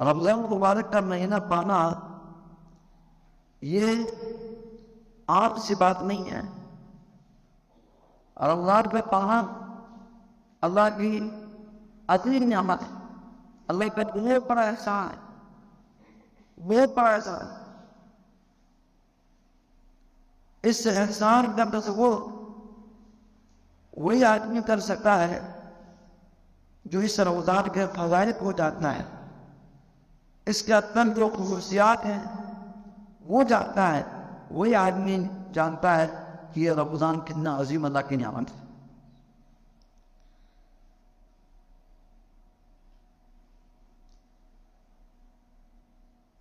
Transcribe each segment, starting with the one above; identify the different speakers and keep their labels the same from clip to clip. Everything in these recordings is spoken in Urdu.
Speaker 1: رمضان مبارک کا مہینہ پانا یہ عام سی بات نہیں ہے. رمضان پہ پانا اللہ کی عظیم نعمت ہے، اللہ کا بہت بڑا احسان ہے، بہت بڑا احسان ہے. اس احسان کا تصور وہی آدمی کر سکتا ہے جو اس رمضان کے فضائل کو جانتا ہے، اس کے اندر جو خصوصیات ہیں وہ جانتا ہے. وہی آدمی جانتا ہے کہ یہ رمضان کتنا عظیم اللہ کی نعمت ہے.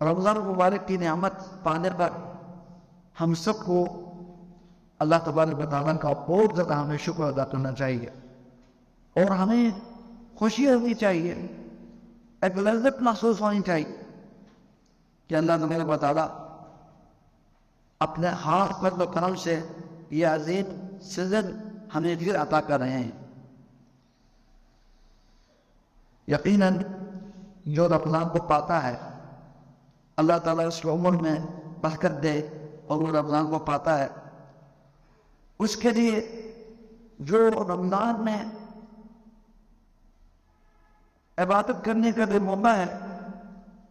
Speaker 1: رمضان مبارک کی نعمت پانے پر ہم سب کو اللہ تبارک و تعالیٰ کا بہت زیادہ ہمیں شکر ادا کرنا چاہیے، اور ہمیں خوشی ہونی چاہیے، ایک لذت محسوس ہونی چاہیے کہ اللہ تبارک و تعالیٰ اپنے ہاتھ پر و کرم سے یہ عظیم سزن ہمیں پھر عطا کر رہے ہیں. یقیناً جو رمضان کو پاتا ہے اللہ تعالیٰ اس عمر میں برکت دے، اور وہ رمضان کو پاتا ہے اس کے لیے جو رمضان میں عبادت کرنے کا جو موقع ہے،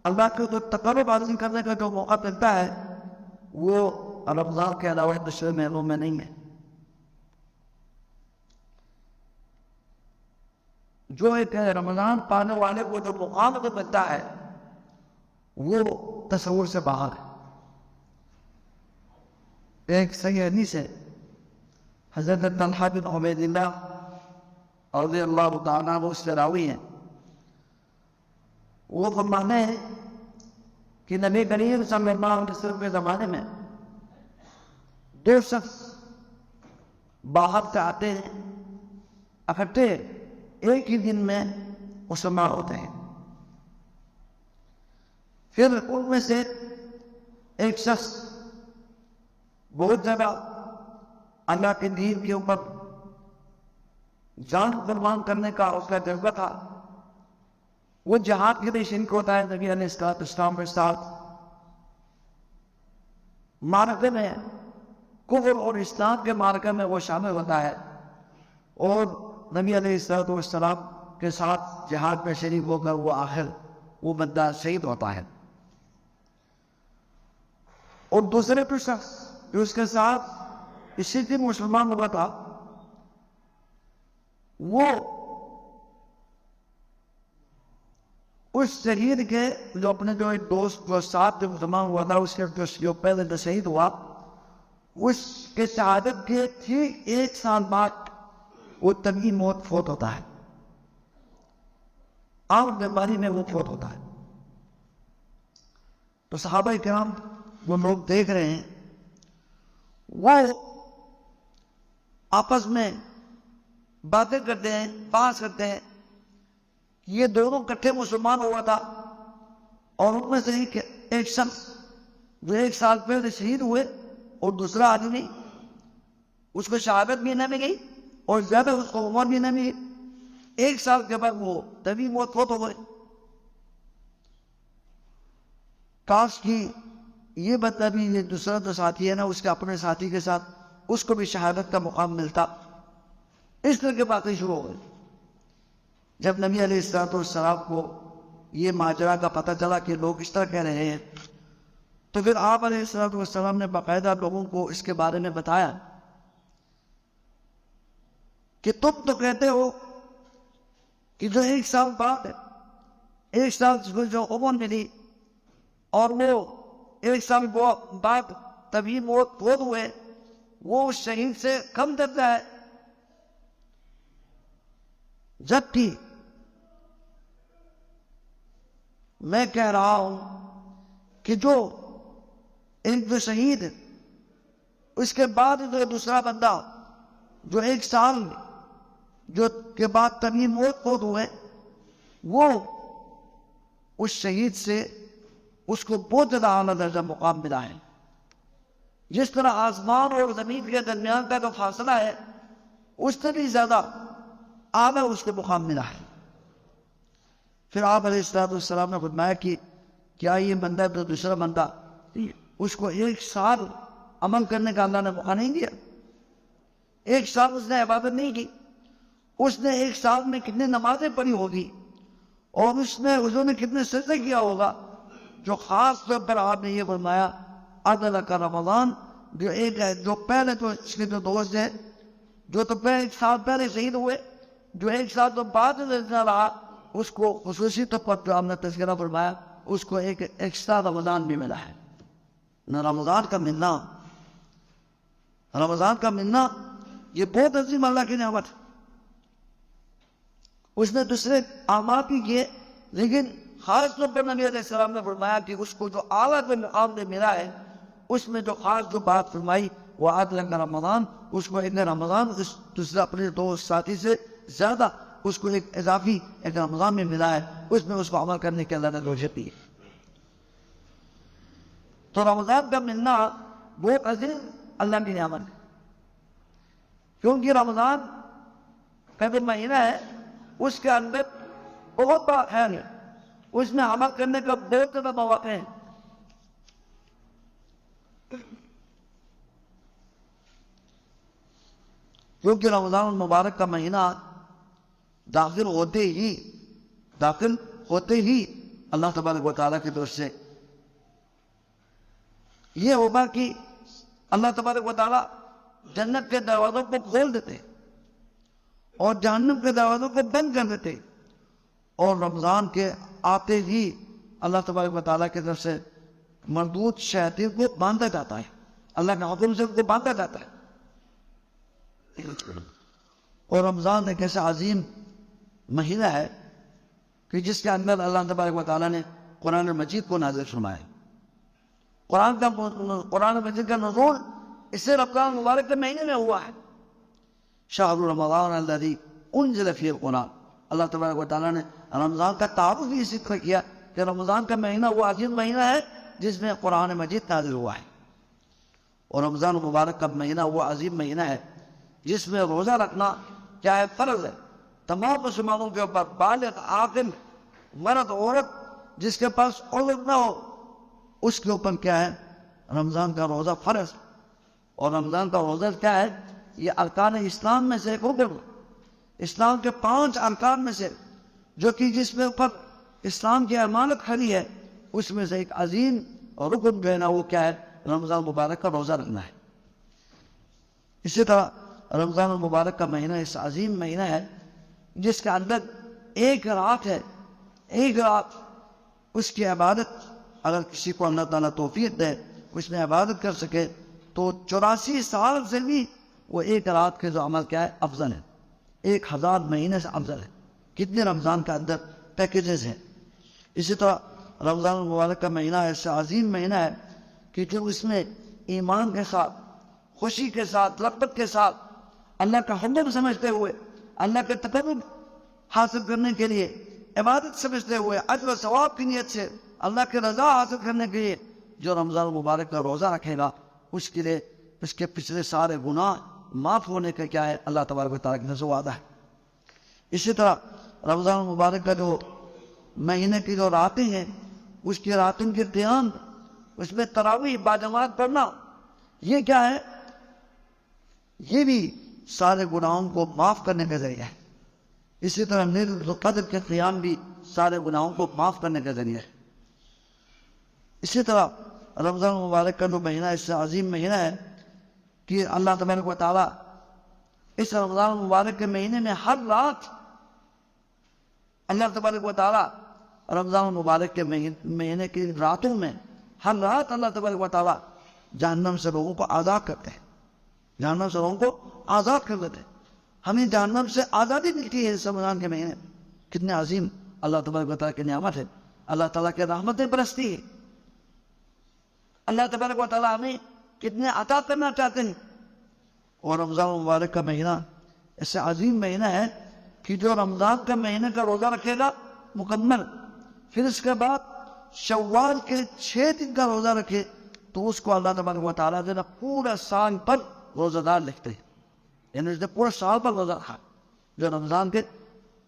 Speaker 1: اللہ کے جو تقرب حاصل کرنے کا جو موقع ملتا ہے، وہ رمضان کے علاوہ دوسرے مہینوں میں نہیں ہے. جو ایک رمضان پانے والے کو جو مقام ملتا ہے وہ تصور سے باہر ہے. ایک صحیح حدیث ہے، حضرت طلحہ بن عبید اللہ رضی اللہ تعالیٰ عنہ سے راوی ہیں، وہ فرماتے ہیں کہ نبی کریم صلی اللہ علیہ وسلم کے زمانے میں دو شخص باہر سے آتے ہیں، اکٹھے ایک ہی دن میں مسلمان ہوتے ہیں. پھر ان میں سے ایک شخص بہت زیادہ اللہ کے دین کے اوپر جان قربان کرنے کا اس کا جذبہ تھا، وہ جہاد کے لیے شریک ہوتا ہے نبی علیہ السلام کے ساتھ. معرکے میں کفر اور اسلام کے معرکے میں وہ شامل ہوتا ہے، اور نبی علیہ السلام کے ساتھ جہاد میں شریک ہو کر وہ آخر وہ بندہ شہید ہوتا ہے. اور دوسرے کوئی شخص جو اس کے ساتھ اسی دن مسلمان ہوا تھا، وہ اس شہید کے جو اپنے جو ایک دوست جو ساتھ جو مسلمان ہوا تھا، اس کے جو پہلے جو شہید ہوا، اس کے شہادت کے ٹھیک 1 سال بعد وہ طبی موت فوت ہوتا ہے، عام بیماری میں وہ فوت ہوتا ہے. تو صحابہ کرام وہ لوگ دیکھ رہے ہیں، وہ آپس میں باتیں کرتے ہیں، بحث کرتے ہیں کہ یہ دونوں اکٹھے مسلمان ہوا تھا، اور ان میں سے ایک شخص جو 1 سال پہلے شہید ہوئے اور دوسرا آدمی اس کو شہادت بھی نہ ملی اور زیادہ اس کو عمر بھی نہ ملی، 1 سال کے بعد وہ طبی موت فوت ہو گئے. کاش کی یہ بندہ بھی یہ دوسرا جو ساتھی ہے نا، اس کے اپنے ساتھی کے ساتھ اس کو بھی شہادت کا مقام ملتا. اس طرح کی باتیں شروع ہو گئی. جب نبی علیہ السلام کو یہ ماجرا کا پتہ چلا کہ لوگ اس طرح کہہ رہے ہیں، تو پھر آپ علیہ السلام نے باقاعدہ لوگوں کو اس کے بارے میں بتایا کہ تم تو کہتے ہو کہ جو 1 سال بعد ہے، 1 سال جو عمر ملی اور وہ 1 سال بعد طبی موت فوت ہوئے، وہ اس شہید سے کم درجہ ہے. جبکہ میں کہہ رہا ہوں کہ جو ایک جو شہید اس کے بعد جو دوسرا بندہ جو 1 سال جو کے بعد طبی موت فوت ہوئے، وہ اس شہید سے اس کو بہت زیادہ اعلیٰ درجہ مقام ملا ہے. جس طرح آسمان اور زمین کے درمیان کا جو فاصلہ ہے، اس سے بھی زیادہ اعلیٰ اس کو مقام ملا ہے. پھر آپ علیہ السلام نے فرمایا کہ کیا یہ بندہ تو دوسرا بندہ اس کو 1 سال عمل کرنے کا اللہ نے موقع نہیں دیا؟ 1 سال اس نے عبادت نہیں کی، اس نے 1 سال میں کتنے نمازیں پڑھی ہوگی، اور اس نے کتنے سجدے کیا ہوگا، جو خاص طور پر آپ نے یہ فرمایا عدل کا رمضان، جو ایک ہے جو پہلے تو اس کے جو دوست ہے جو تو پہلے 1 سال پہلے شہید ہوئے، جو 1 سال تو بعد میں زندہ رہا، اس کو خصوصی طور پر جو آپ نے تذکرہ فرمایا اس کو ایک ایکسٹرا رمضان بھی ملا ہے۔ نہ رمضان کا ملنا، رمضان کا ملنا یہ بہت عظیم اللہ کی نعمت ہے۔ اس نے دوسرے اعمال بھی کیے، لیکن خاص طور پر نبی علیہ السلام نے فرمایا کہ اس کو جو اعلیٰ مقام نے ملا ہے، اس میں جو خاص جو بات فرمائی وہ عدل کا رمضان، اس کو ایک رمضان دوسرے اپنے دوست ساتھی سے زیادہ اس کو ایک اضافی ایک رمضان میں ملا ہے، اس میں اس کو عمل کرنے کے اللہ نے توفیق دی ہے۔ تو رمضان کا ملنا بہت عظیم اللہ کی نعمت ہے، کیونکہ رمضان کا جو مہینہ ہے اس کے اندر بہت بڑا خیر ہے، اس میں عمل کرنے کا بہت زیادہ مواقع ہے۔ کیونکہ رمضان المبارک کا مہینہ داخل ہوتے ہی اللہ تبارک و تعالیٰ کی طرف سے یہ ہوگا کہ اللہ تبارک و تعالیٰ جنت کے دروازوں کو کھول دیتے اور جہنم کے دروازوں کو بند کر دیتے، اور رمضان کے آتے ہی اللہ تبارک و تعالیٰ کی طرف سے مردود شیاطین کو باندھا جاتا ہے، اللہ کے حکم سے ان کو باندھا جاتا ہے۔ اور رمضان ایک ایسا عظیم مہینہ ہے کہ جس کے اندر اللہ تبارک و تعالیٰ نے قرآن مجید کو نازل فرمایا ہے۔ قرآن مجید کا نزول اس سے رمضان مبارک کے مہینے میں ہوا ہے۔ شہر رمضان الذی انزل فیہ القرآن، اللہ تبارک و تعالیٰ نے رمضان کا تعارف بھی اسی طرح کیا کہ رمضان کا مہینہ وہ عظیم مہینہ ہے جس میں قرآن مجید نازل ہوا ہے، اور رمضان مبارک کا مہینہ وہ عظیم مہینہ ہے جس میں روزہ رکھنا چاہے فرض ہے تمام مسلمانوں کے اوپر، بالغ عاقل مرد عورت جس کے پاس عذر نہ ہو اس کے اوپر کیا ہے رمضان کا روزہ فرض۔ اور رمضان کا روزہ کیا ہے؟ یہ ارکان اسلام میں سے ایک رکن، اسلام کے 5 ارکان میں سے جو کہ جس میں اوپر اسلام کی امانت کھڑی ہے اس میں سے ایک عظیم رکن جو ہے نا وہ کیا ہے؟ رمضان مبارک کا روزہ رکھنا ہے۔ اسی طرح رمضان المبارک کا مہینہ اس عظیم مہینہ ہے جس کے اندر ایک رات ہے، ایک رات اس کی عبادت اگر کسی کو اللہ تعالیٰ توفیق دے اس میں عبادت کر سکے تو 84 سال سے بھی وہ ایک رات کے جو عمل کیا ہے افضل ہے، 1000 مہینے سے افضل ہے۔ کتنے رمضان کا اندر پیکیجز ہیں۔ اسی طرح رمضان المبارک کا مہینہ ایسا عظیم مہینہ ہے کہ جو اس میں ایمان کے ساتھ، خوشی کے ساتھ، رغبت کے ساتھ اللہ کا حکم سمجھتے ہوئے، اللہ کے تقرب حاصل کرنے کے لیے، عبادت سمجھتے ہوئے، اجر و ثواب کی نیت سے اللہ کی رضا حاصل کرنے کے لیے جو رمضان المبارک کا روزہ رکھے گا اس کے لیے اس کے پچھلے سارے گناہ معاف ہونے کا کیا ہے اللہ تبارک و تعالیٰ کی طرف سے وعدہ ہے۔ اسی طرح رمضان المبارک کا جو مہینے کی جو راتیں ہیں اس کی راتوں کے قیام، اس میں تراویح باجماعت پڑھنا، یہ کیا ہے؟ یہ بھی سارے گناہوں کو معاف کرنے کا ذریعہ ہے۔ اسی طرح لیلۃ القدر کے قیام بھی سارے گناہوں کو معاف کرنے کا ذریعہ ہے۔ اسی طرح رمضان مبارک کا جو مہینہ اس سے عظیم مہینہ ہے کہ اللہ تبارک و تعالیٰ اس رمضان مبارک کے مہینے میں ہر رات اللہ تبارک و تعالیٰ رمضان مبارک کے مہینے کی راتوں میں ہر رات اللہ تبارک و تعالیٰ جہنم سے لوگوں کو آزاد کرتے ہیں، جہنم سے لوگوں کو آزاد کر دیتے ہیں۔ ہمیں جہنم سے آزادی ملتی ہے اس رمضان کے مہینے میں۔ کتنے عظیم اللہ تبارک و تعالیٰ کی نعمت ہے، اللہ تعالیٰ کی رحمتیں برستی ہے۔ اللہ تبارک و تعالیٰ ہمیں کتنے عطا کرنا چاہتے ہیں، اور رمضان مبارک کا مہینہ ایسے عظیم مہینہ ہے کہ جو رمضان کا مہینے کا روزہ رکھے گا مکمل، پھر اس کے بعد شوال کے 6 دن کا روزہ رکھے تو اس کو اللہ تبارک و تعالیٰ نے پورا سال پر روزہ دار لکھتے ہیں، یعنی اس نے پورا سال پر روزہ رکھا۔ جو رمضان کے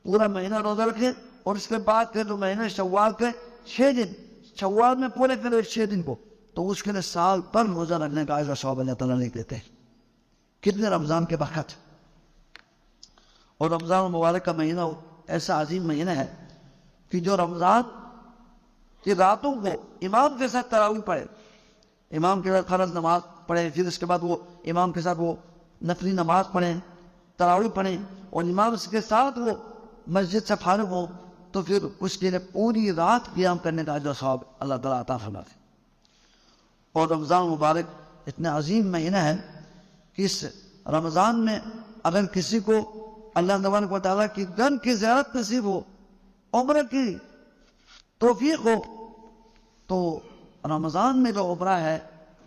Speaker 1: پورا مہینہ روزہ رکھے اور اس کے بعد پھر جو مہینہ شوال کے 6 دن، شوال میں پورے کرے 6 دن کو، تو اس کے لیے سال پر روزہ رکھنے کا اجر و ثواب اللہ تعالیٰ لکھ دیتے ہیں۔ کتنے رمضان کے وقت، اور رمضان مبارک کا مہینہ ایسا عظیم مہینہ ہے کہ جو رمضان کی راتوں کو امام کے ساتھ تراویح پڑھے، امام کے ساتھ فرض نماز پڑھے، پھر اس کے بعد وہ امام کے ساتھ وہ نفلی نماز پڑھیں، تراویح پڑھیں، اور امام کے ساتھ وہ مسجد سے فارغ ہو، تو پھر اس کے لیے پوری رات قیام کرنے کا اجر و ثواب اللہ تعالیٰ عطا فرماتے ہیں۔ اور رمضان مبارک اتنا عظیم مہینہ ہے کہ اس رمضان میں اگر کسی کو اللہ تبارک و تعالیٰ کی گھر کی زیارت نصیب ہو، عمرہ کی توفیق ہو، تو رمضان میں جو عمرہ ہے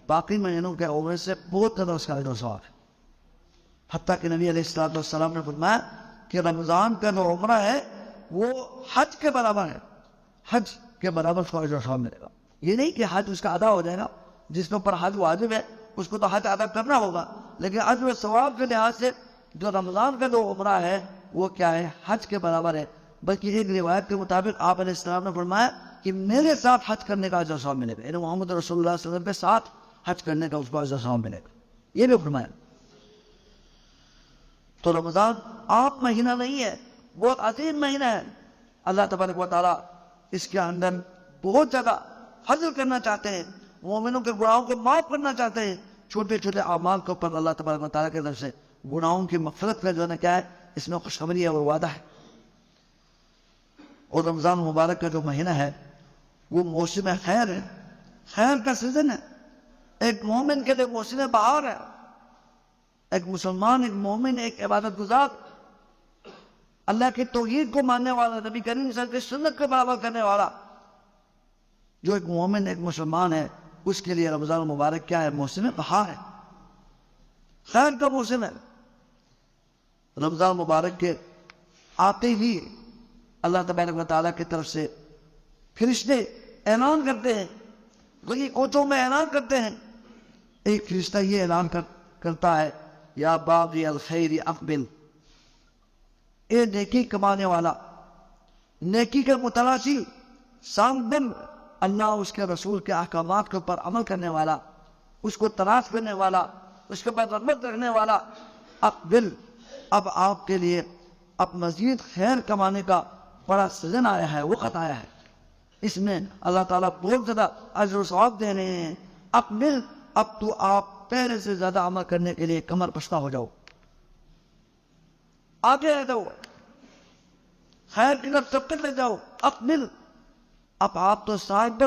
Speaker 1: باقی مہینوں کے عمرے سے بہت زیادہ اس کا اجر و ثواب ہے۔ حتیٰ کہ نبی علیہ السلام نے فرمایا کہ رمضان کا جو عمرہ ہے وہ حج کے برابر ہے، حج کے برابر اس کو اجر و ثواب ملے گا۔ یہ نہیں کہ حج اس کا ادا ہو جائے گا، جس کے اوپر حج واجب ہے اس کو تو حج ادا کرنا ہوگا، لیکن اجر و ثواب کے لحاظ سے جو رمضان کا جو عمرہ ہے وہ کیا ہے، حج کے برابر ہے۔ بلکہ ایک روایت کے مطابق آپ علیہ السلام نے فرمایا کہ میرے ساتھ حج کرنے کا اجر و ثواب ملے گا، یعنی محمد رسول اللہ صلی اللہ علیہ وسلم کے ساتھ حج کرنے کا اس کو اجر و ثواب ملے گا، یہ بھی فرمایا۔ تو رمضان عام مہینہ نہیں ہے، بہت عظیم مہینہ ہے۔ اللہ تبارک و تعالیٰ اس کے اندر بہت زیادہ فضل کرنا چاہتے ہیں، مومنوں کے گناہوں کو معاف کرنا چاہتے ہیں، چھوٹے چھوٹے اعمال کے اوپر اللہ تبارک و تعالیٰ کی طرف سے گناہوں کی مغفرت کا جو ہے کیا ہے، اس میں خوشخبری ہے اور وعدہ ہے۔ اور رمضان مبارک کا جو مہینہ ہے وہ موسم خیر ہے، خیر کا سیزن ہے، ایک مومن کے لیے موسم بہار ہے۔ ایک مسلمان، ایک مومن، ایک عبادت گزار، اللہ کی توحید کو ماننے والا، نبی کریم صلی اللہ علیہ وسلم کی سنت کو برابر کرنے والا جو ایک مومن، ایک مسلمان ہے، اس کے لیے رمضان مبارک کیا ہے، موسم بہار ہے، خیر کا موسم ہے۔ رمضان مبارک کے آتے ہی اللہ تبارک و تعالیٰ کی طرف سے فرشتے اعلان کرتے ہیں، وہی کوچوں میں اعلان کرتے ہیں۔ ایک فرشتہ یہ اعلان کرتا ہے، یا باغی الخیر اقبل، اے نیکی کمانے والا، نیکی کے متلاشی، سام دن اللہ اس کے رسول کے احکامات کے اوپر عمل کرنے والا، اس کو تلاش کرنے والا، اس کے بعد رغبت رکھنے والا، اقبل، اب آپ کے لیے اب مزید خیر کمانے کا بڑا سیزن آیا ہے، وقت آیا ہے، اس میں اللہ تعالیٰ بہت زیادہ اجر و ثواب دے رہے ہیں۔ اقبل، اب تو آپ پہلے سے زیادہ عمل کرنے کے لیے کمر بستہ ہو جاؤ، آگے آ جاؤ، خیر کی طرف سبقت لے جاؤ۔ اقبل، اب آپ تو صاحب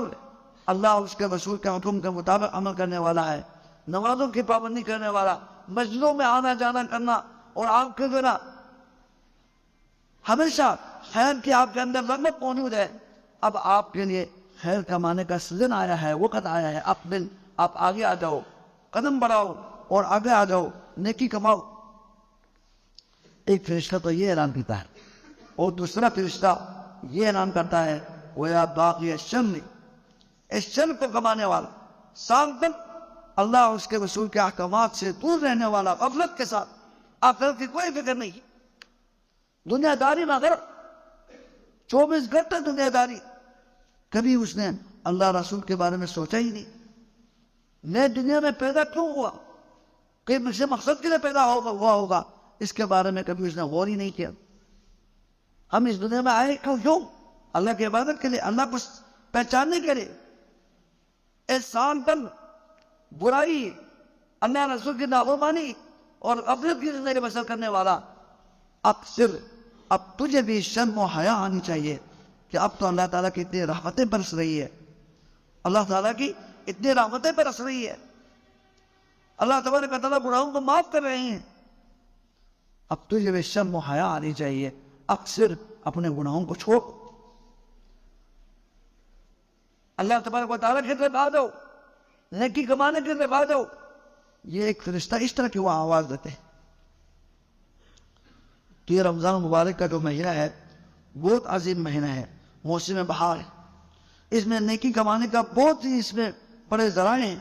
Speaker 1: اللہ اس کے رسول کے حکم کے مطابق عمل کرنے والا ہے، نمازوں کی پابندی کرنے والا، مسجدوں میں آنا جانا کرنا، اور آپ کے ذرا ہمیشہ خیر کی آپ کے اندر رغبت موجود ہے۔ اب آپ کے لیے خیر کمانے کا سیزن آیا ہے، وقت آیا ہے۔ اقبل، آپ آگے آ جاؤ، قدم بڑھاؤ اور آگے آ جاؤ، نیکی کماؤ۔ ایک فرشتہ تو یہ اعلان کرتا ہے، اور دوسرا فرشتہ یہ اعلان کرتا ہے، وَيَا بَاغِيَ الشَّرِّ، اس شر کو کمانے والا، سالکن اللہ اس کے رسول کے احکامات سے دور رہنے والا، غفلت کے ساتھ، آخرت کی کوئی فکر نہیں، دنیا داری مگر 24 گھنٹے دنیا داری، کبھی اس نے اللہ رسول کے بارے میں سوچا ہی نہیں۔ میں دنیا میں پیدا کیوں ہوا، کہ مجھے مقصد کے لیے پیدا ہوا ہوگا، اس کے بارے میں کبھی اس نے غور ہی نہیں کیا۔ ہم اس دنیا میں آئے کیوں؟ اللہ کی عبادت کے لیے، اللہ کو پہچاننے کے لیے۔ اس سال پر برائی، اللہ رسول کی نافرمانی اور غفلت کی زندگی بسر کرنے والا، اب تجھے بھی شرم و حیا آنی چاہیے کہ اب تو اللہ تعالیٰ کی اتنی رحمتیں برس رہی ہے، اللہ تعالیٰ کی اتنی رحمتیں برس رہی ہے، اللہ تبارک و تعالیٰ گناہوں کو معاف کر رہے ہیں، اب تجھے بھی شرم و حیا آنی چاہیے، اکثر اپنے گناہوں کو چھوڑ، اللہ تبارک و تعالیٰ کی طرف آ جاؤ، نیکی کمانے کی طرف آ جاؤ۔ یہ ایک فرشتہ اس طرح کی وہ آواز دیتے ہیں۔ تو یہ رمضان مبارک کا جو مہینہ ہے بہت عظیم مہینہ ہے، موسم بہار ہے، اس میں نیکی کمانے کا بہت ہی اس میں بڑے ذرائع ہیں۔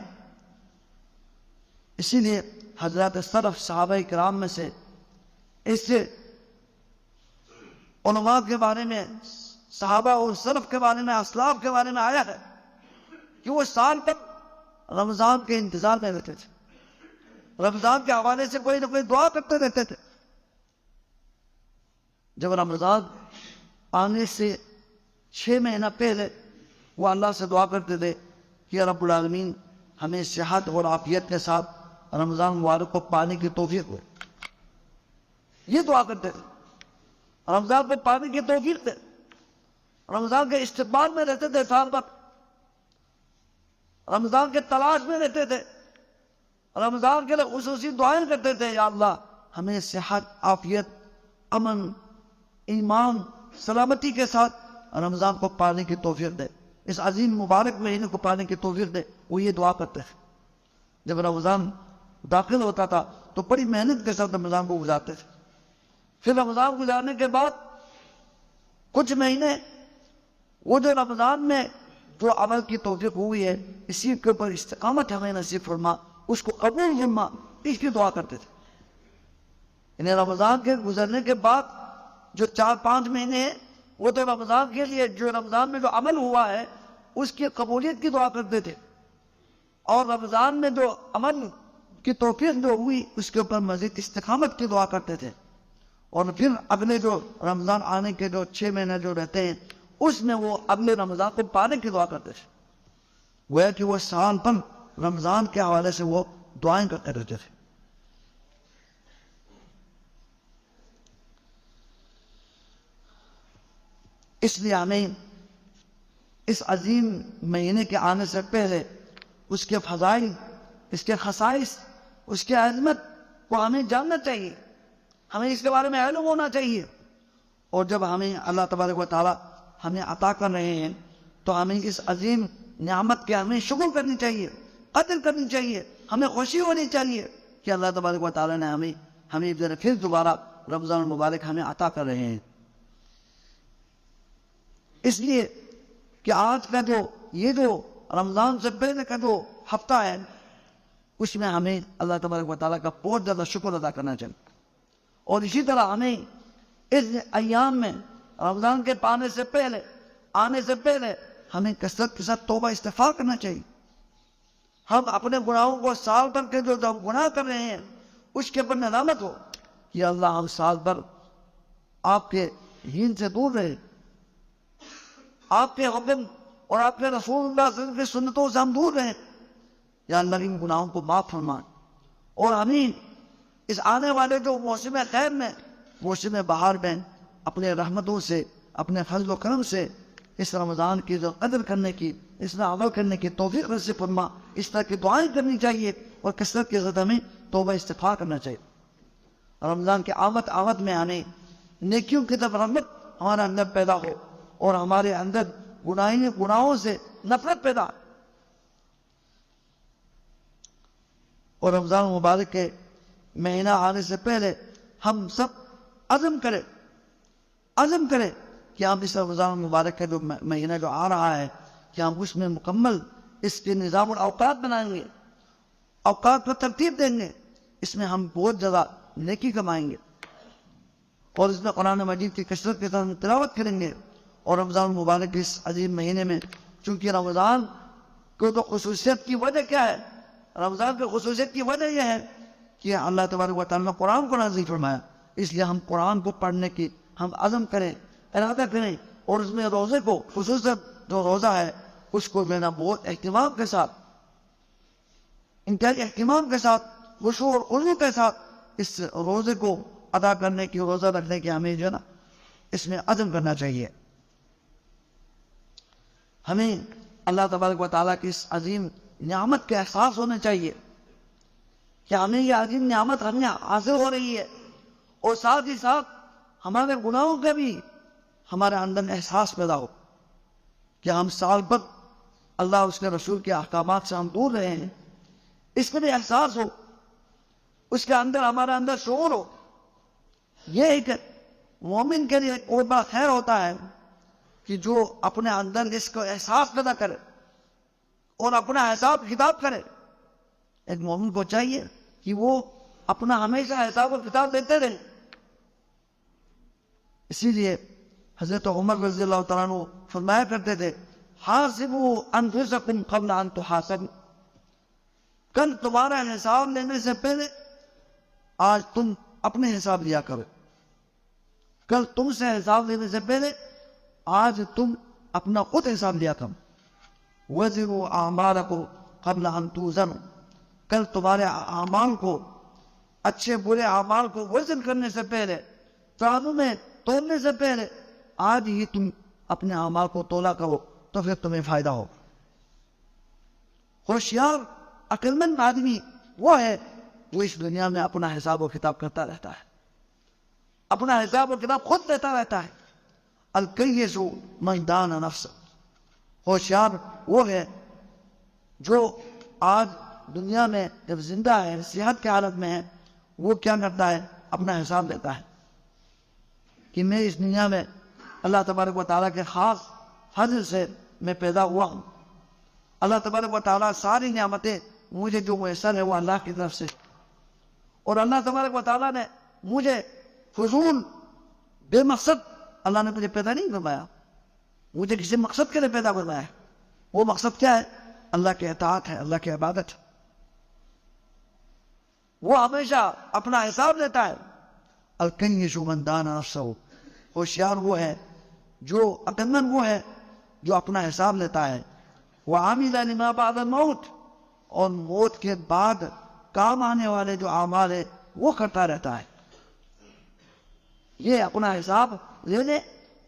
Speaker 1: اسی لیے حضرات سلف صحابہ کرام میں سے اس علماء کے بارے میں صحابہ اور سلف کے بارے میں، اسلاف کے بارے میں آیا ہے کہ وہ سال تک رمضان کے انتظار میں رہتے تھے، رمضان کے حوالے سے کوئی نہ کوئی دعا کرتے رہتے تھے۔ جب رمضان آنے سے 6 مہینہ پہلے وہ اللہ سے دعا کرتے تھے کہ رب العالمین ہمیں صحت اور عافیت کے ساتھ رمضان مبارک کو پانے کی توفیق دے، یہ دعا کرتے تھے۔ رمضان کو پانے کی توفیق دے، رمضان کے استقبال میں رہتے تھے، سال بھر رمضان کے تلاش میں رہتے تھے، رمضان کے لیے خصوصی دعائیں کرتے تھے، یا اللہ ہمیں صحت، عافیت، امن، ایمان، سلامتی کے ساتھ رمضان کو پانے کی توفیق دے، اس عظیم مبارک مہینے کو پانے کی توفیق دے۔ وہ یہ دعا کرتے ہیں۔ جب رمضان داخل ہوتا تھا تو بڑی محنت کے ساتھ رمضان کو گزارتے تھے۔ پھر رمضان گزارنے کے بعد کچھ مہینے وہ جو رمضان میں جو عمل کی توفیق ہوئی ہے، اسی کے اوپر استقامت ہمیں نصیب فرما، اس کو قبول فرما، اس کی دعا کرتے تھے۔ انہیں رمضان کے گزرنے کے بعد جو 4-5 مہینے ہیں وہ تو رمضان کے لیے، جو رمضان میں جو عمل ہوا ہے اس کی قبولیت کی دعا کرتے تھے، اور رمضان میں جو عمل کی توفیق جو ہوئی اس کے اوپر مزید استقامت کی دعا کرتے تھے۔ اور پھر اگلے جو رمضان آنے کے جو 6 مہینے جو رہتے ہیں اس میں وہ اگلے رمضان کو پانے کی دعا کرتے تھے۔ گویا کہ وہ سال پر رمضان کے حوالے سے وہ دعائیں کرتے رہتے تھے۔ اس لیے ہمیں اس عظیم مہینے کے آنے سے پہلے اس کے فضائل، اس کے خصائص، اس کے عظمت کو ہمیں جاننا چاہیے، ہمیں اس کے بارے میں علم ہونا چاہیے۔ اور جب ہمیں اللہ تبارک و تعالیٰ ہمیں عطا کر رہے ہیں تو ہمیں اس عظیم نعمت کے ہمیں شکر کرنی چاہیے، قدر کرنی چاہیے، ہمیں خوشی ہونی چاہیے کہ اللہ تبارک و تعالیٰ نے ہمیں پھر دوبارہ رمضان المبارک ہمیں عطا کر رہے ہیں۔ اس لیے کہ آج کا یہ جو رمضان سے پہلے کا جو ہفتہ ہے اس میں ہمیں اللہ تبارک و تعالیٰ کا بہت زیادہ شکر ادا کرنا چاہیے، اور اسی طرح ہمیں اس ایام میں رمضان کے آنے سے پہلے ہمیں کثرت کے ساتھ توبہ استغفار کرنا چاہیے۔ ہم اپنے گناہوں کو سال بھر کے جو ہم گناہ کر رہے ہیں اس کے اوپر ندامت ہو کہ اللہ ہم سال بھر آپ کے دین سے دور رہے، آپ کے حکم اور آپ کے رسول اللہ صلی اللہ علیہ وسلم کی سنتوں سے ہم دور رہے، یا اللہ ان گناہوں کو معاف فرمائے، اور ہمیں اس آنے والے جو موسم خیر میں، موسم بہار میں اپنے رحمتوں سے، اپنے فضل و کرم سے اس رمضان کی جو قدر کرنے کی، اس میں عمل کرنے کی توفیق نصیب فرما۔ اس طرح کی دعائیں کرنی چاہیے اور کثرت کے ساتھ ہمیں توبہ استغفار کرنا چاہیے۔ رمضان کے آمد میں آنے نیکیوں کی طرف رغبت ہمارے اندر پیدا ہو اور ہمارے اندر گناہوں سے نفرت پیدا ہو، اور رمضان مبارک کے مہینہ آنے سے پہلے ہم سب عزم کریں کہ ہم اس رمضان مبارک کا جو مہینہ جو آ رہا ہے کہ ہم اس میں مکمل اس کے نظام الاوقات بنائیں گے، اوقات کو ترتیب دیں گے، اس میں ہم بہت زیادہ نیکی کمائیں گے، اور اس میں قرآن مجید کی کثرت کے ساتھ تلاوت کریں گے۔ اور رمضان مبارک اس عظیم مہینے میں چونکہ رمضان کو تو خصوصیت کی وجہ کیا ہے؟ رمضان کی خصوصیت کی وجہ یہ ہے کہ اللہ تبارک و تعالیٰ نے قرآن کو نازل فرمایا، اس لیے ہم قرآن کو پڑھنے کی ہم عزم کریں، ارادہ کریں، اور اس میں روزے کو، خصوصاً جو روزہ ہے اس کو جو ہے نا بہت اہتمام کے ساتھ، انتہائی اہتمام کے ساتھ، خشوع اور خضوع کے ساتھ اس روزے کو ادا کرنے کی، روزہ رکھنے کی ہمیں جو ہے نا اس میں عزم کرنا چاہیے۔ ہمیں اللہ تبارک و تعالیٰ کی اس عظیم نعمت کے احساس ہونے چاہیے کہ ہمیں یہ عظیم نعمت ہمیں حاصل ہو رہی ہے، اور ساتھ ہی ساتھ ہمارے گناہوں کا بھی ہمارے اندر احساس پیدا ہو کہ ہم سال بھر اللہ اس کے رسول کے احکامات سے ہم دور رہے ہیں، اس کا بھی احساس ہو، اس کے اندر ہمارے اندر شعور ہو۔ یہ ایک مومن کے لیے اور بڑا خیر ہوتا ہے کہ جو اپنے اندر اس کو احساس پیدا کرے اور اپنا حساب کتاب کرے۔ ایک مومن کو چاہیے کہ وہ اپنا ہمیشہ حساب و کتاب دیتے رہے۔ اسی لیے حضرت عمر رضی اللہ تعالیٰ عنہ فرمایا کرتے تھے حاسبوا انفسکم قبل ان تحاسبوا، کل تمہارا حساب لینے سے پہلے آج تم اپنے حساب لیا کرو، کل تم سے حساب لینے سے پہلے آج تم اپنا خود حساب لیا کرو۔ وزنوا اعمالکم قبل ان توزنوا، کل تمہارے اعمال کو، اچھے برے اعمال کو وزن کرنے سے پہلے، ترازو میں تولنے سے پہلے آج ہی تم اپنے اعمال کو تولا کرو تو پھر تمہیں فائدہ ہو۔ ہوشیار عقل مند آدمی وہ ہے وہ اس دنیا میں اپنا حساب و کتاب کرتا رہتا ہے، اپنا حساب و کتاب خود لیتا رہتا ہے۔ الکیس من دان نفسہ، ہوشیار وہ ہے جو آج دنیا میں جب زندہ ہے، صحت کی حالت میں ہے، وہ کیا کرتا ہے؟ اپنا حساب لیتا ہے کہ میں اس دنیا میں اللہ تبارک و تعالیٰ کے خاص فضل سے میں پیدا ہوا ہوں، اللہ تبارک و تعالیٰ ساری نعمتیں مجھے جو میسر ہے وہ اللہ کی طرف سے، اور اللہ تبارک و تعالیٰ نے مجھے فضول بے مقصد اللہ نے مجھے پیدا نہیں فرمایا، مجھے کسی مقصد کے لیے پیدا فرمایا ہے۔ وہ مقصد کیا ہے؟ اللہ کے اطاعت ہے، اللہ کی عبادت ہے۔ وہ ہمیشہ اپنا حساب لیتا ہے۔ الکنیس من دان نفسہ، ہوشیار وہ ہے جو عقل مند وہ ہے جو اپنا حساب لیتا ہے۔ وعمل لما بعد الموت، اور موت کے بعد کام آنے والے جو اعمال ہے وہ کرتا رہتا ہے۔ یہ اپنا حساب لینے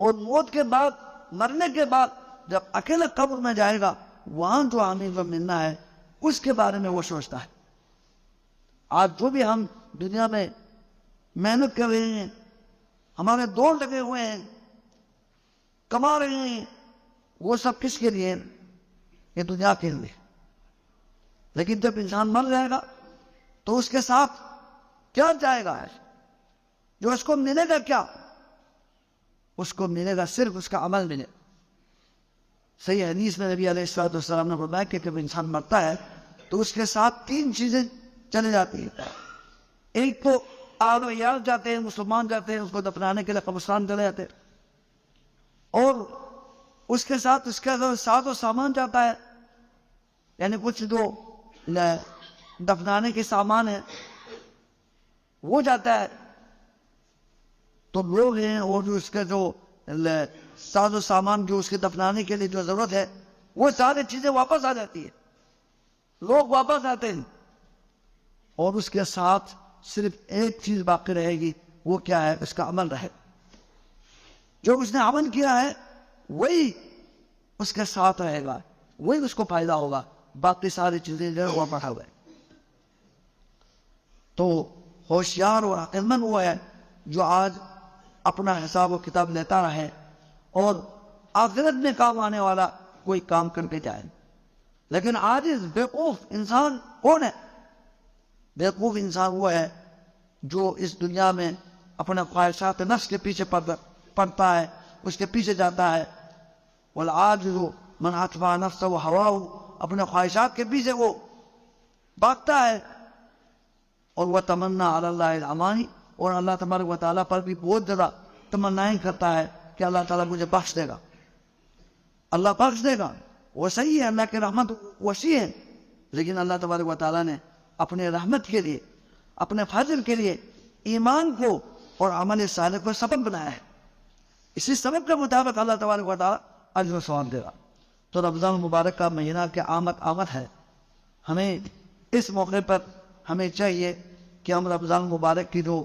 Speaker 1: اور موت کے بعد، مرنے کے بعد جب اکیلے قبر میں جائے گا وہاں جو عامل کو ملنا ہے اس کے بارے میں وہ سوچتا ہے۔ آج جو بھی ہم دنیا میں محنت کر رہے ہیں، ہمارے دوڑ لگے ہوئے ہیں، کما رہے ہیں، وہ سب کس کے لیے؟ یہ دنیا کے لیے۔ لیکن جب انسان مر جائے گا تو اس کے ساتھ کیا جائے گا؟ جو اس کو ملے گا کیا؟ اس کو ملے گا صرف اس کا عمل ملے۔ صحیح حدیث میں نبی علیہ السلام نے فرمایا کہ جب انسان مرتا ہے تو اس کے ساتھ 3 چیزیں چلے جاتی ہیں۔ ایک تو آل و عیال جاتے ہیں، مسلمان جاتے ہیں اس کو دفنانے کے لیے قبرستان چلے جاتے ہیں، اور اس کے ساتھ اس کا ساز و سامان جاتا ہے، یعنی کچھ جو دفنانے کے سامان ہے وہ جاتا ہے۔ تو لوگ ہیں اور جو اس کا جو ساز و سامان جو اس کے دفنانے کے لیے جو ضرورت ہے وہ ساری چیزیں واپس آ جاتی ہیں، لوگ واپس آتے ہیں، اور اس کے ساتھ صرف ایک چیز باقی رہے گی، وہ کیا ہے؟ اس کا عمل رہے۔ جو اس نے عمل کیا ہے وہی اس کے ساتھ رہے گا، وہی اس کو فائدہ ہوگا، باقی ساری چیزیں جو ہے وہ بڑھا ہوئے۔ تو ہوشیار اور عقل مند وہ ہے جو آج اپنا حساب و کتاب لیتا رہے اور آخرت میں کام آنے والا کوئی کام کر کے جائے۔ لیکن آج اس بیوقوف انسان کون ہے؟ بیوقوف انسان وہ ہے جو اس دنیا میں اپنے خواہشات نفس کے پیچھے پڑتا ہے، اس کے پیچھے جاتا ہے۔ والعاجز من اتبع نفسه وهواه، اپنے خواہشات کے پیچھے وہ بھاگتا ہے۔ اور وہ تمنا علی اللہ الامانی، اور اللہ تبارک و تعالیٰ پر بھی بہت زیادہ تمنائیں کرتا ہے کہ اللہ تعالیٰ مجھے بخش دے گا، اللہ بخش دے گا۔ وہ صحیح ہے، اللہ کی رحمت وسیع ہے، لیکن اللہ تبارک و تعالیٰ نے اپنے رحمت کے لیے، اپنے فضل کے لیے ایمان کو اور عمل صالح کو سبب بنایا ہے۔ اسی سبب کے مطابق اللہ تبارک و تعالیٰ اجر و ثواب دے گا۔ تو رمضان مبارک کا مہینہ کے آمد ہے، ہمیں اس موقع پر ہمیں چاہیے کہ ہم رمضان مبارک کی جو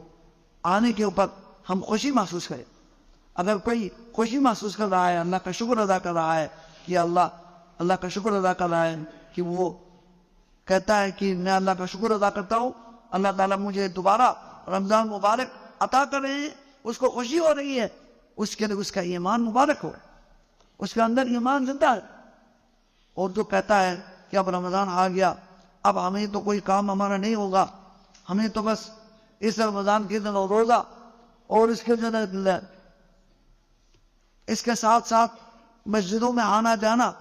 Speaker 1: آنے کے اوپر ہم خوشی محسوس کریں۔ اگر کوئی خوشی محسوس کر رہا ہے، اللہ کا شکر ادا کر رہا ہے کہ اللہ کا شکر ادا کر رہا ہے، کہ وہ کہتا ہے کہ میں اللہ کا شکر ادا کرتا ہوں، اللہ تعالیٰ مجھے دوبارہ رمضان مبارک عطا کر رہے ہیں، اس کو خوشی ہو رہی ہے، اس کے لیے اس کا ایمان مبارک ہو، اس کے اندر ایمان زندہ ہے۔ اور جو کہتا ہے کہ اب رمضان آ گیا، اب ہمیں تو کوئی کام ہمارا نہیں ہوگا، ہمیں تو بس اس رمضان کے دن روزہ اور اس کے دن اس کے ساتھ ساتھ مسجدوں میں آنا جانا،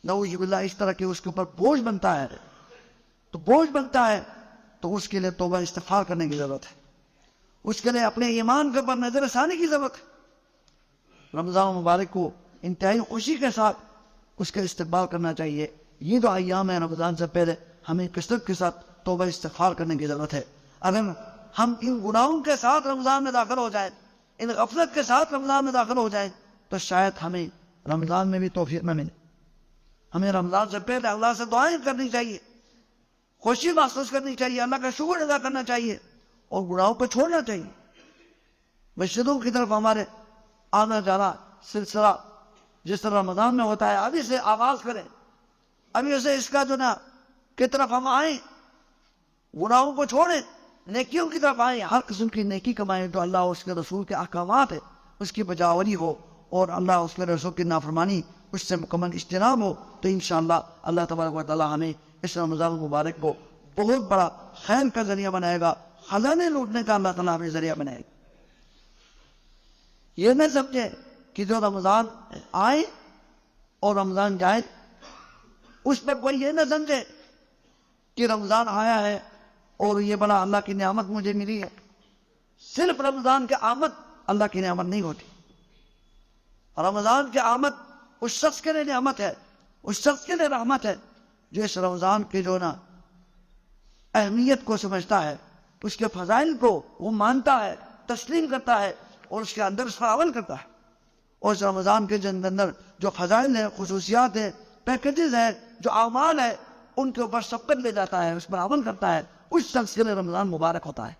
Speaker 1: نعوذ باللہ، اس طرح کے اس کے اوپر بوجھ بنتا ہے، تو بوجھ بنتا ہے تو اس کے لیے توبہ استغفار کرنے کی ضرورت ہے، اس کے لیے اپنے ایمان کے اوپر نظر ثانی کی ضرورت ہے۔ رمضان مبارک کو انتہائی خوشی کے ساتھ اس کا استقبال کرنا چاہیے. یہ جو ایام ہے رمضان سے پہلے ہمیں کثرت کے ساتھ توبہ استغفار کرنے کی ضرورت ہے. اگر ہم ان گناہوں کے ساتھ رمضان میں داخل ہو جائیں، ان غفلت کے ساتھ رمضان میں داخل ہو جائیں، تو شاید ہمیں رمضان میں بھی توفیق نہ ملے. ہمیں رمضان سے پہلے اللہ سے دعائیں کرنی چاہیے، خوشی محسوس کرنی چاہیے، اللہ کا شکر ادا کرنا چاہیے اور گناہوں کو چھوڑنا چاہیے. مسجدوں کی طرف ہمارے آنا جانا سلسلہ جس طرح رمضان میں ہوتا ہے، ابھی سے آغاز کریں، ابھی سے اس کا جو نا کی طرف ہم آئیں، گناہوں کو چھوڑیں، نیکیوں کی طرف آئیں، ہر قسم کی نیکی کمائیں تو اللہ اس کے رسول کے احکامات ہے اس کی بجاوری ہو اور اللہ اس کے رسول کی نافرمانی اس سے مکمل اجتناب ہو. تو انشاءاللہ اللہ تبارک و تعالی ہمیں اس رمضان المبارک کو بہت بڑا خیر کا ذریعہ بنائے گا، خزانے لوٹنے کا اللہ تعالیٰ ہمیں ذریعہ بنائے گا. یہ نہ سمجھے کہ جو رمضان آئے اور رمضان جائے، اس میں کوئی یہ نہ سمجھے کہ رمضان آیا ہے اور یہ بڑا اللہ کی نعمت مجھے ملی ہے. صرف رمضان کی آمد اللہ کی نعمت نہیں ہوتی. رمضان کی آمد اس شخص کے لیے نعمت ہے، اس شخص کے لیے رحمت ہے جو اس رمضان کے جو نا اہمیت کو سمجھتا ہے، اس کے فضائل کو وہ مانتا ہے، تسلیم کرتا ہے اور اس کے اندر اس پر عمل کرتا ہے. اور اس رمضان کے اندر جو فضائل ہیں، خصوصیات ہیں، پیکیجز ہیں، جو اعمال ہیں، ان کے اوپر سبقت لے جاتا ہے، اس پر عمل کرتا ہے، اس شخص کے لیے رمضان مبارک ہوتا ہے.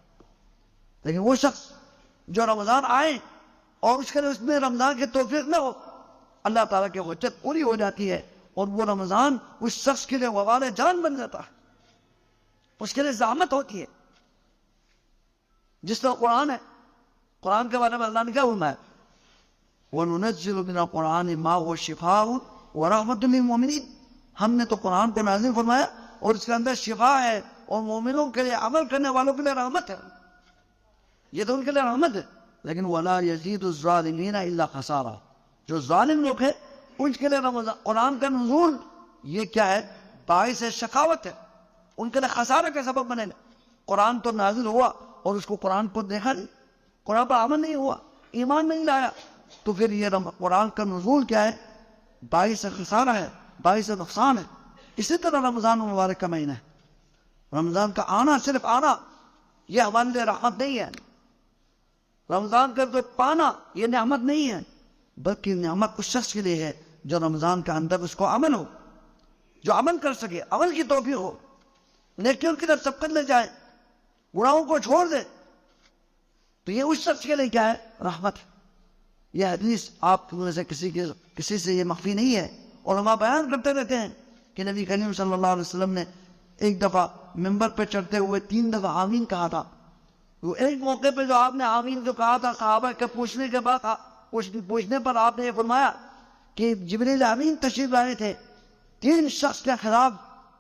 Speaker 1: لیکن وہ شخص جو رمضان آئے اور اس کے لیے اس میں رمضان کی توفیق نہ ہو، اللہ تعالیٰ کی حجت پوری ہو جاتی ہے اور وہ رمضان اس شخص کے لیے وبال جان بن جاتا ہے، اس کے لیے زحمت ہوتی ہے. جس طرح قرآن ہے، قرآن کے بارے میں اللہ نے کیا فرمایا؟ وَنُنَزِّلُ مِنَ الْقُرْآنِ مَا هُوَ شِفَاءٌ وَرَحْمَةٌ لِلْمُؤْمِنِينَ. ہم نے تو قرآن کو نازل فرمایا اور اس کے اندر شفا ہے اور مومنوں کے لیے، عمل کرنے والوں کے لیے رحمت ہے. یہ تو ان کے لیے رحمت ہے. لیکن وَلَا يَزِيدُ الظَّالِمِينَ إِلَّا خَسَارًا. جو ظالم لوگ ہیں ان کے لیے قرآن کا نزول یہ کیا ہے؟ باعث شقاوت ہے، ان کے لیے خسارہ کا سبب بنے گا. قرآن تو نازل ہوا اور اس کو قرآن کو دیکھا نہیں، قرآن پر عمل نہیں ہوا، ایمان نہیں لایا، تو پھر یہ قرآن کا نزول کیا ہے؟ باعث خسارہ ہے، باعث نقصان ہے. اسی طرح رمضان مبارک کا مہینہ ہے، رمضان کا آنا، صرف آنا یہ ہمارے لیے رحمت نہیں ہے. رمضان کا تو پانا یہ نعمت نہیں ہے، بلکہ نعمت اس شخص کے لیے ہے جو رمضان کے اندر اس کو عمل ہو، جو عمل کر سکے، عمل کی توفیق ہو، نیکیوں کی طرف سبقت لے جائے، گناہوں کو چھوڑ دے. تو یہ اس شخص کے لیے کیا ہے؟ رحمت ہے. یہ حدیث آپ میں سے کسی سے یہ مخفی نہیں ہے. علماء بیان کرتے رہتے ہیں کہ نبی کریم صلی اللہ علیہ وسلم نے ایک دفعہ ممبر پہ چڑھتے ہوئے 3 دفعہ آمین کہا تھا. وہ ایک موقع پہ جو آپ نے آمین جو کہا تھا، صحابہ کے پوچھنے کے بعد پوچھنے پر آپ نے یہ فرمایا کہ جبریل امین تشریف لائے تھے، 3 شخص کے خلاف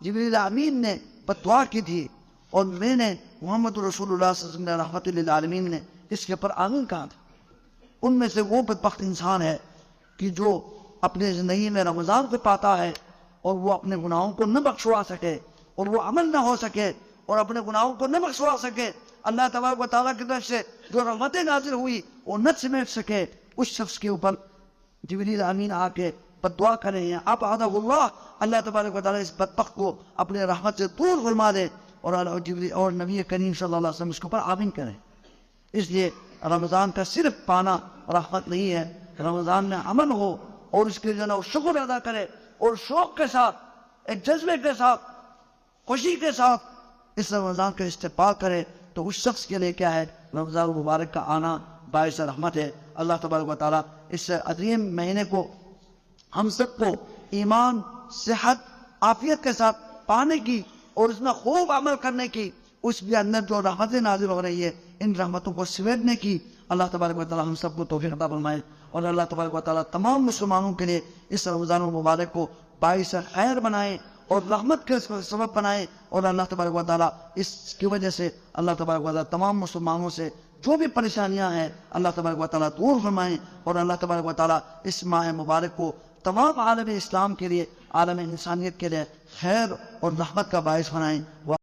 Speaker 1: جبریل امین نے بددعا کی تھی اور میں نے محمد رسول اللہ صلی اللہ علیہ وسلم رحمت للعالمین نے اس کے اوپر آمین کہا تھا. ان میں سے وہ بدبخت انسان ہے کہ جو اپنے زندگی میں رمضان کو پاتا ہے اور وہ اپنے گناہوں کو نہ بخشوا سکے اور وہ عمل نہ ہو سکے اور اپنے گناہوں کو نہ بخشوا سکے. اللہ تبارک و تعالیٰ کی طرف سے جو رحمتیں نازل ہوئی وہ نہ سمیٹ سکے، اس شخص کے اوپر جبریل امین آ کے بددعا کرے ہیں، آپ اللہ اللہ تبارک و تعالیٰ اس بدبخت کو اپنے رحمت سے دور فرما دے اور نبی کریم صلی اللہ علیہ وسلم اس کے اوپر آمین کریں. اس لیے رمضان کا صرف پانا رحمت نہیں ہے، رمضان میں عمل ہو اور اس کے جو نا شکر ادا کرے اور شوق کے ساتھ، ایک جذبے کے ساتھ، خوشی کے ساتھ اس رمضان کا استقبال کرے، تو اس شخص کے لیے کیا ہے؟ رمضان مبارک کا آنا باعث رحمت ہے. اللہ تبارک و تعالیٰ اس عظیم مہینے کو ہم سب کو ایمان، صحت، عافیت کے ساتھ پانے کی اور اس میں خوب عمل کرنے کی، اس کے اندر جو رحمتیں نازل ہو رہی ہے ان رحمتوں کو سمیٹنے کی اللہ تبارک و تعالیٰ ہم سب کو توفیق عطا فرمائے. اور اللہ تبارک و تعالیٰ تمام مسلمانوں کے لیے اس رمضان المبارک کو باعث خیر بنائے اور رحمت کے سبب بنائے. اور اللہ تبارک و تعالیٰ اس کی وجہ سے اللہ تبارک و تعالیٰ تمام مسلمانوں سے جو بھی پریشانیاں ہیں اللہ تبارک و تعالیٰ دور فرمائیں. اور اللہ تبارک و تعالیٰ اس ماہ مبارک کو تمام عالم اسلام کے لیے، عالم انسانیت کے لیے خیر اور رحمت کا باعث بنائیں.